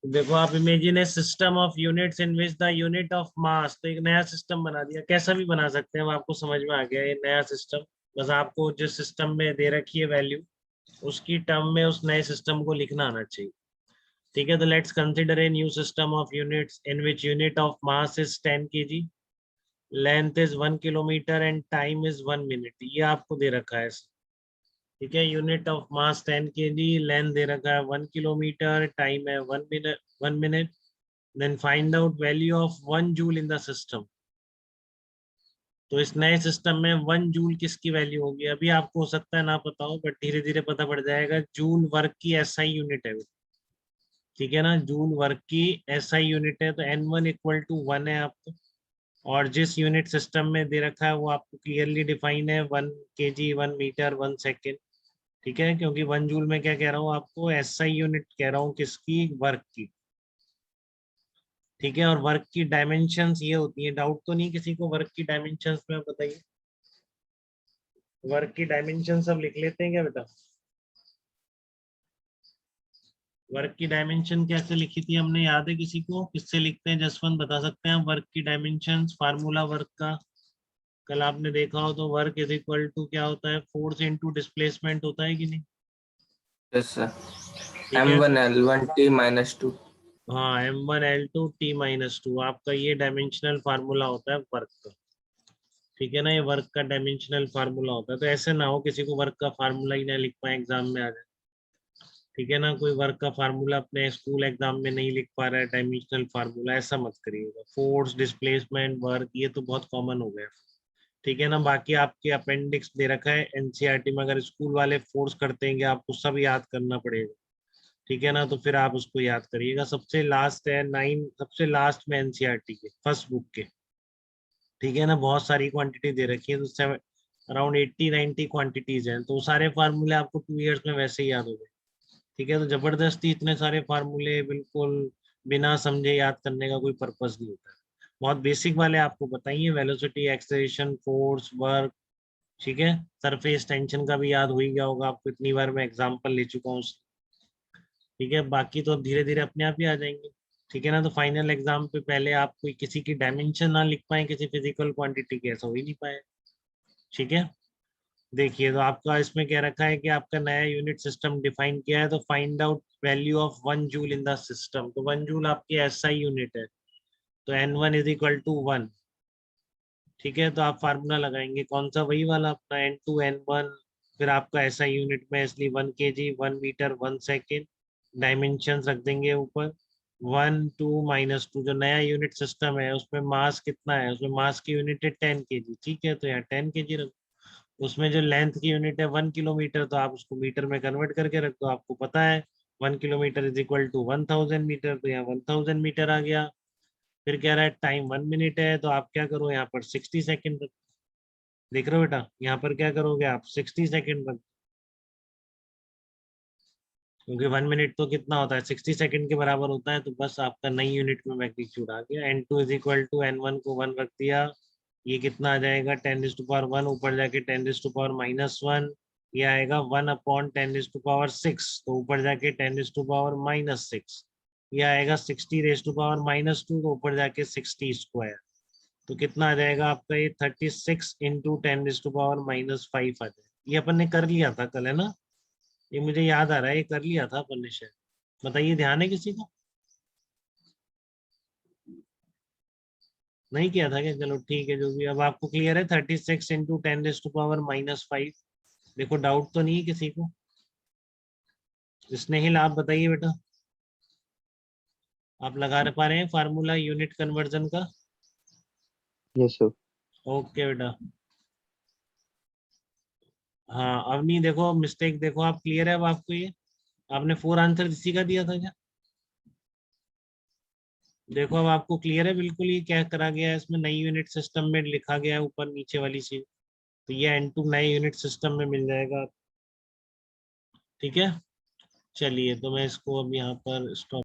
देखो आप imagine A system of units in which the unit of मास, तो एक नया सिस्टम बना दिया, कैसा भी बना सकते हैं, वो आपको समझ में आ गया ये नया सिस्टम। बस आपको जिस सिस्टम में दे रखी है वैल्यू, उसकी टर्म में उस नए सिस्टम को लिखना आना चाहिए। ठीक है, तो let's consider a new system of units in which unit of mass is 10 kg, length is 1 kilometre and time is 1 minute. ये आपको दे रखा है। ठीक है, unit of mass 10 kg, length दे रखा है 1 किलोमीटर, टाइम है 1 minute. Then find out value of 1 joule in the system. तो इस नए सिस्टम में 1 जूल किसकी वैल्यू होगी? अभी आपको हो सकता है ना पता हो, बट धीरे धीरे पता पड़ जाएगा। जूल वर्क की एसआई यूनिट है। ठीक है ना, जूल वर्क की एसआई यूनिट है, तो N1 इक्वल टू 1 है आपको। और जिस यूनिट सिस्टम में दे रखा है वो आपको क्लियरली डिफाइन है, 1 kg, 1 मीटर, 1 सेकेंड। ठीक है, क्योंकि 1 जूल में क्या कह रहा हूँ आपको, एसआई यूनिट कह रहा हूँ, किसकी? वर्क की। ठीक है, और वर्क की डायमेंशंस ये होती है, डाउट तो नहीं किसी को वर्क की डायमेंशंस में? बताइए, वर्क की डायमेंशन सब लिख लेते हैं क्या बेटा? वर्क की डायमेंशन कैसे लिखी थी हमने, याद है किसी को? किससे लिखते हैं? जसवंत बता सकते हैं वर्क की डायमेंशंस, फार्मूला वर्क का? कल आपने देखा हो तो, वर्क इज इक्वल टू क्या होता है? फोर्स इनटू डिस्प्लेसमेंट होता है कि नहीं? Yes sir. ठीक है, M1L1T-2। हाँ, M1L2T-2 आपका ये डायमेंशनल फार्मूला होता है वर्क का। ठीक है ना, ये वर्क का डायमेंशनल फार्मूला होता है। तो ऐसे ना हो किसी को वर्क का फार्मूला ही ना लिख पाए, एग्जाम में आ जाए। ठीक है ना, कोई वर्क का फार्मूला अपने स्कूल एग्जाम में नहीं लिख पा रहा है, डायमेंशनल फार्मूला, ऐसा मत करिएगा। फोर्स, डिस्प्लेसमेंट, वर्क, ये तो बहुत कॉमन हो गया। ठीक है ना, बाकी आपके अपेंडिक्स दे रखा है एनसीईआरटी में, अगर स्कूल वाले फोर्स करते हैं कि आपको सब याद करना पड़ेगा। ठीक है ना, तो फिर आप उसको याद करिएगा। सबसे लास्ट है 9, सबसे लास्ट में एनसीईआरटी के फर्स्ट बुक के। ठीक है ना, बहुत सारी क्वांटिटी दे रखी है, तो अराउंड 80-90 क्वांटिटीज हैं, तो सारे फार्मूले आपको 2 इयर्स में वैसे ही याद हो गए। ठीक है, तो जबरदस्ती इतने सारे फार्मूले बिल्कुल बिना समझे याद करने का कोई पर्पस नहीं होता है। बहुत बेसिक वाले आपको बताइए, वेलोसिटी, एक्सेलरेशन, फोर्स, वर्क। ठीक है, सरफेस टेंशन का भी याद हो ही गया होगा आपको, इतनी बार मैं एग्जांपल ले चुका हूँ। ठीक है, बाकी तो अब धीरे धीरे अपने आप ही आ जाएंगे। ठीक है ना, तो फाइनल एग्जाम पे पहले आप कोई किसी की डायमेंशन ना लिख पाए, किसी फिजिकल क्वांटिटी की, ऐसा हो ही नहीं पाए। ठीक है, देखिए तो आपका इसमें क्या रखा है कि आपका नया यूनिट सिस्टम डिफाइन किया है, तो find out value of 1 joule in the system. तो 1 जूल आपकी एसआई यूनिट है, तो N1 इज इक्वल टू 1। ठीक है, तो आप फार्मूला लगाएंगे कौन सा? वही वाला अपना, N2 N1। फिर आपका एसआई यूनिट में इसलिए 1 kg, 1 मीटर, 1 सेकेंड। डायमेंशन रख देंगे ऊपर 1, 2, -2। जो नया यूनिट सिस्टम है उसमें मास कितना है? उसमें मास की यूनिट है 10 kg। ठीक है, तो यहाँ 10 kg रख। उसमें जो लेंथ की यूनिट है 1 किलोमीटर, तो आप उसको मीटर में कन्वर्ट करके रख दो, आपको पता है 1 kilometre is equal to 1000 metre, तो यहाँ 1000 मीटर आ गया। फिर कह रहा है टाइम 1 मिनट है, तो आप क्या करो, यहाँ पर 60 सेकेंड रख। देख रहे हो बेटा, यहाँ पर क्या करोगे आप? 60 सेकेंड रख, क्योंकि 1 मिनट तो कितना होता है? 60 सेकेंड के बराबर होता है। तो बस आपका नई यूनिट में मैग्नीट्यूड आ गया। N2 is equal to N1 को 1 रख दिया। ये कितना आ जाएगा? 10⁻1, ऊपर जाके 10⁻−1। ये आएगा 1/10⁻6, तो ऊपर जाके 10⁻−6। ये आएगा 60⁻², तो ऊपर जाके 60 स्क्वायर। तो कितना आ जाएगा आपका? ये 36 इंटू 10⁻−5 आ जाएगा। ये अपन ने कर लिया था कल, है ना? ये मुझे याद आ रहा है, ये कर लिया था अपन ने शायद। बताइए, ध्यान है किसी को? नहीं किया था क्या? चलो ठीक है, जो भी। अब आपको क्लियर है? 36 इंटू 10⁻−5। देखो, डाउट तो नहीं है किसी को? स्नेहिल आप बताइए बेटा, आप लगा पा रहे हैं फार्मूला यूनिट कन्वर्जन का? Yes sir. ओके बेटा। हाँ, अब नहीं, देखो मिस्टेक, देखो आप क्लियर है अब आपको ये? आपने 4 आंसर इसी का दिया था क्या? देखो अब आपको क्लियर है बिल्कुल, ये क्या करा गया है इसमें? नई यूनिट सिस्टम में लिखा गया है ऊपर नीचे वाली चीज। तो ये N2 नए यूनिट सिस्टम में मिल जाएगा। ठीक है, चलिए तो मैं इसको अब यहाँ पर स्टॉप